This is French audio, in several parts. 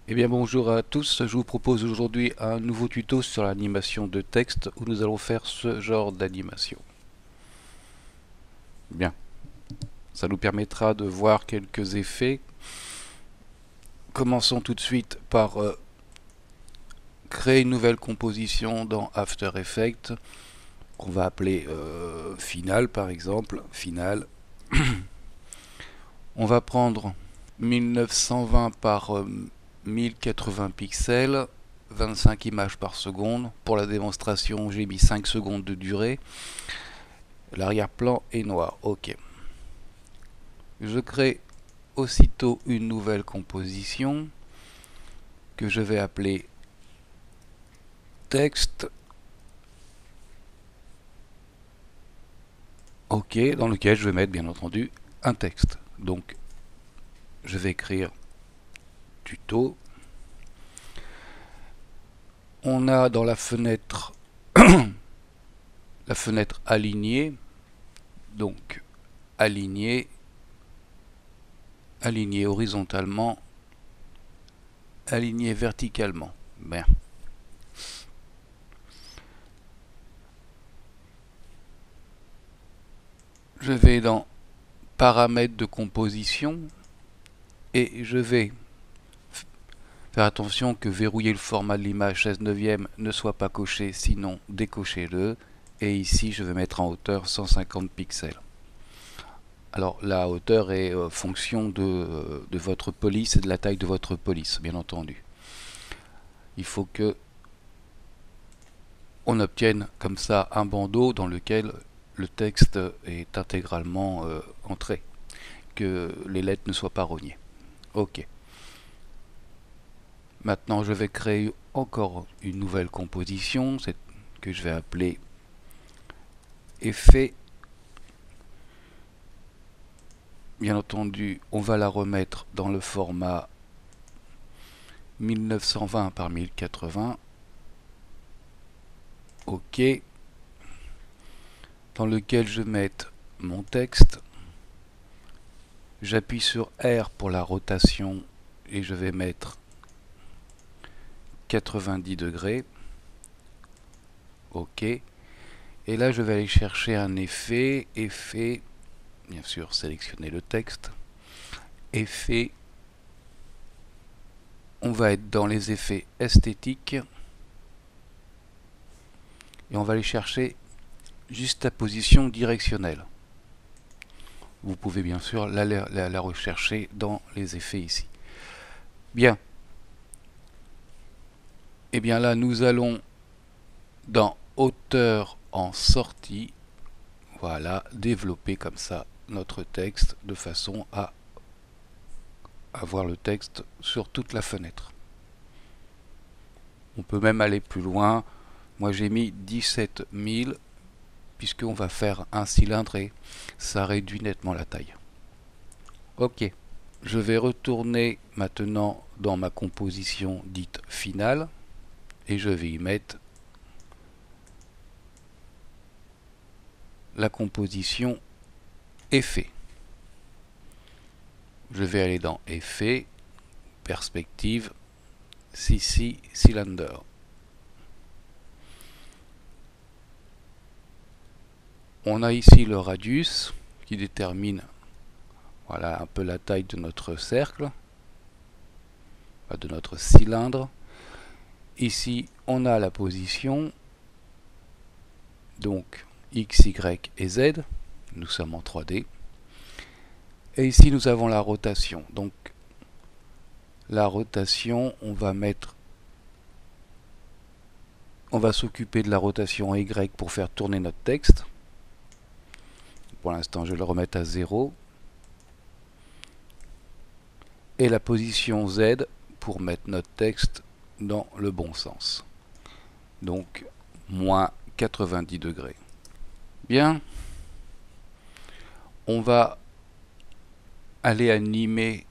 Eh bien bonjour à tous, je vous propose aujourd'hui un nouveau tuto sur l'animation de texte où nous allons faire ce genre d'animation. Bien, ça nous permettra de voir quelques effets. Commençons tout de suite par créer une nouvelle composition dans After Effects qu'on va appeler Final par exemple. Final. On va prendre 1920 par 1080 pixels, 25 images par seconde. Pour la démonstration, j'ai mis 5 secondes de durée. L'arrière-plan est noir. OK. Je crée aussitôt une nouvelle composition que je vais appeler texte. OK, dans lequel je vais mettre bien entendu un texte. Donc je vais écrire tuto. On a dans la fenêtre la fenêtre alignée. Donc aligner, aligner horizontalement, aligner verticalement. Bien. Je vais dans paramètres de composition et je vais faire attention que verrouiller le format de l'image 16 neuvième ne soit pas coché, sinon décochez-le. Et ici, je vais mettre en hauteur 150 pixels. Alors, la hauteur est fonction de votre police et de la taille de votre police, bien entendu. Il faut que on obtienne comme ça un bandeau dans lequel le texte est intégralement entré, que les lettres ne soient pas rognées. OK. Maintenant, je vais créer encore une nouvelle composition que je vais appeler effet. Bien entendu, on va la remettre dans le format 1920 par 1080. OK. Dans lequel je vais mettre mon texte. J'appuie sur R pour la rotation et je vais mettre 90 degrés. OK. Et là, je vais aller chercher un effet. Effet, bien sûr, sélectionner le texte. Effet, on va être dans les effets esthétiques. Et on va aller chercher juste la position directionnelle. Vous pouvez bien sûr la rechercher dans les effets ici. Bien. Et bien là, nous allons dans hauteur en sortie, voilà, développer comme ça notre texte de façon à avoir le texte sur toute la fenêtre. On peut même aller plus loin. Moi j'ai mis 17 000 puisqu'on va faire un cylindre et ça réduit nettement la taille. OK. Je vais retourner maintenant dans ma composition dite finale et je vais y mettre la composition effet. Je vais aller dans effet, perspective, CC cylinder. On a ici le radius qui détermine voilà un peu la taille de notre cercle, de notre cylindre. Ici on a la position, donc X, Y et Z. Nous sommes en 3D. Et ici nous avons la rotation. Donc la rotation, on va s'occuper de la rotation Y pour faire tourner notre texte. Pour l'instant, je vais le remettre à 0. Et la position Z pour mettre notre texte dans le bon sens. Donc, moins 90 degrés. Bien. On va aller animer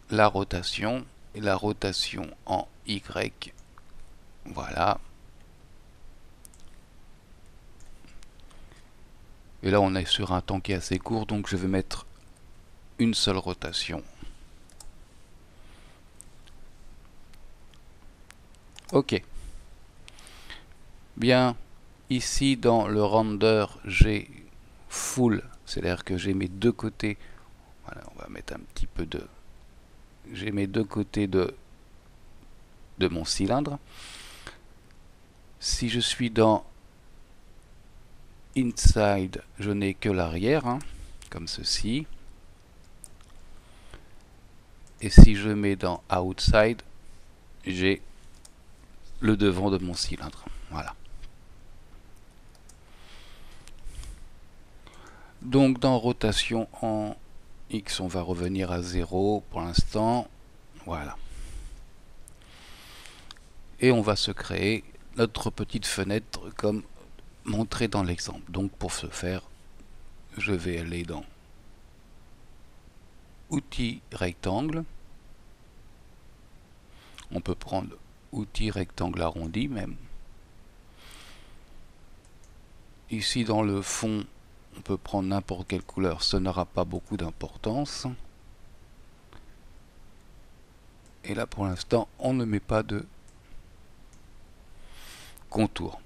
la rotation. Et la rotation en Y. Voilà. Et là, on est sur un temps qui est assez court, donc je vais mettre une seule rotation. Ok. Bien, ici dans le render, j'ai full, c'est-à-dire que j'ai mes deux côtés. Voilà, on va mettre un petit peu de... J'ai mes deux côtés de mon cylindre. Si je suis dans Inside, je n'ai que l'arrière, hein, comme ceci. Et si je mets dans Outside, j'ai le devant de mon cylindre. Voilà. Donc dans rotation en X, on va revenir à 0 pour l'instant. Voilà. Et on va se créer notre petite fenêtre comme montré dans l'exemple. Donc pour ce faire, je vais aller dans Outils rectangle. On peut prendre Outils rectangle arrondi même. Ici dans le fond, on peut prendre n'importe quelle couleur, ça n'aura pas beaucoup d'importance. Et là pour l'instant, on ne met pas de contour.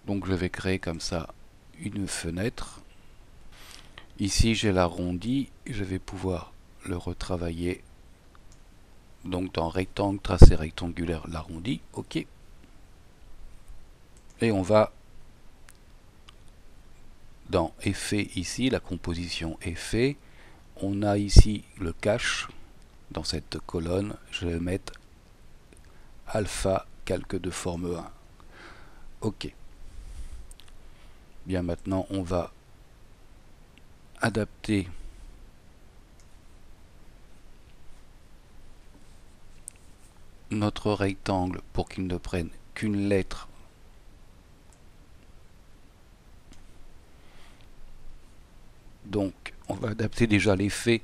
Donc je vais créer comme ça une fenêtre. Ici j'ai l'arrondi, je vais pouvoir le retravailler. Donc dans rectangle, tracé rectangulaire, l'arrondi, ok. Et on va dans effet ici, la composition effet. On a ici le cache. Dans cette colonne, je vais mettre alpha calque de forme 1. Ok. Bien maintenant, on va adapter notre rectangle pour qu'il ne prenne qu'une lettre. Donc, on va adapter déjà l'effet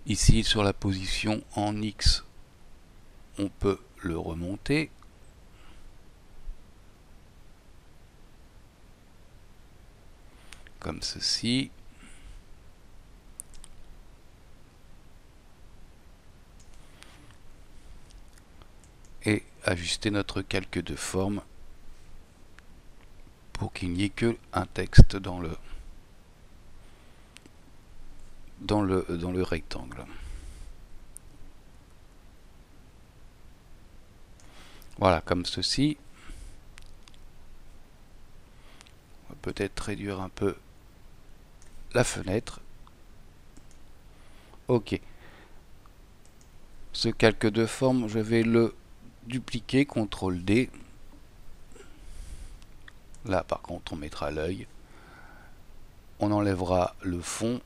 ici sur la position en X. On peut le remonter. Comme ceci. Et ajuster notre calque de forme pour qu'il n'y ait que un texte dans le rectangle. Voilà, comme ceci. On va peut-être réduire un peu la fenêtre. Ok. Ce calque de forme, je vais le dupliquer, CTRL D. Là, par contre, on mettra l'œil. On enlèvera le fond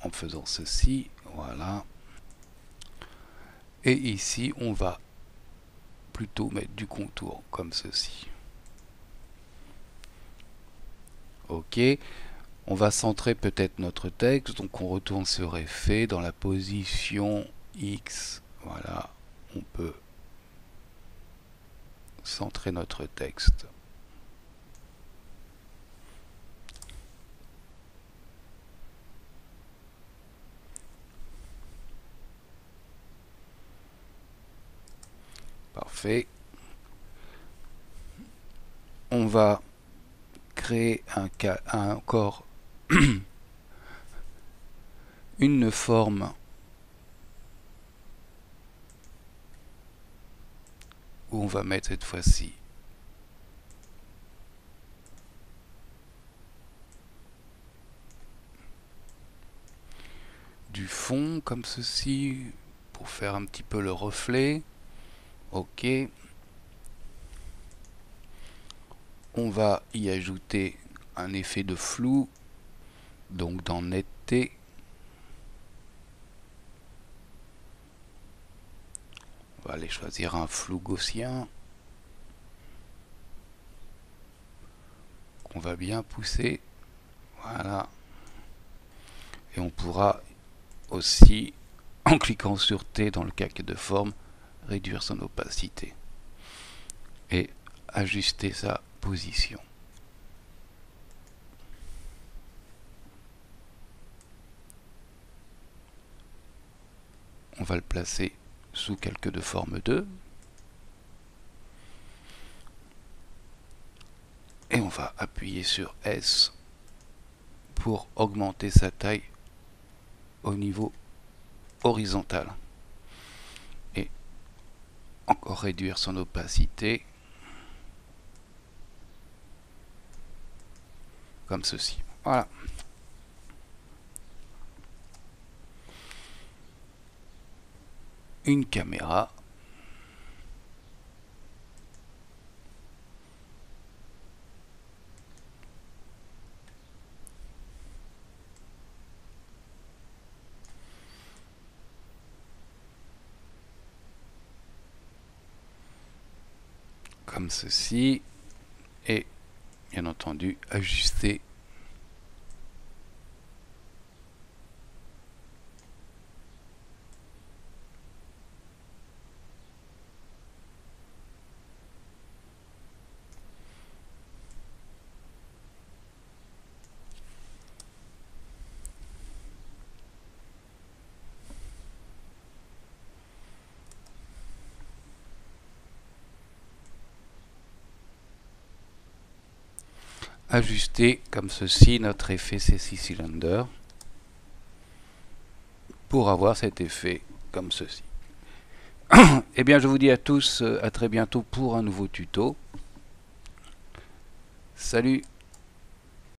en faisant ceci. Voilà. Et ici, on va plutôt mettre du contour, comme ceci. Ok. On va centrer peut-être notre texte. Donc, on retourne sur Effet. Dans la position X, voilà, on peut centrer notre texte. Parfait. On va créer encore une forme où on va mettre cette fois-ci du fond comme ceci pour faire un petit peu le reflet. Ok. On va y ajouter un effet de flou, donc dans netteté. On va aller choisir un flou gaussien qu'on va bien pousser. Voilà. Et on pourra aussi, en cliquant sur T dans le calque de forme, réduire son opacité et ajuster sa position. On va le placer sous calque de forme 2. Et on va appuyer sur S pour augmenter sa taille au niveau horizontal. Et encore réduire son opacité. Comme ceci. Voilà. Une caméra. Comme ceci. Et bien entendu ajuster comme ceci notre effet CC Cylinder pour avoir cet effet comme ceci. Eh bien je vous dis à tous à très bientôt pour un nouveau tuto. Salut!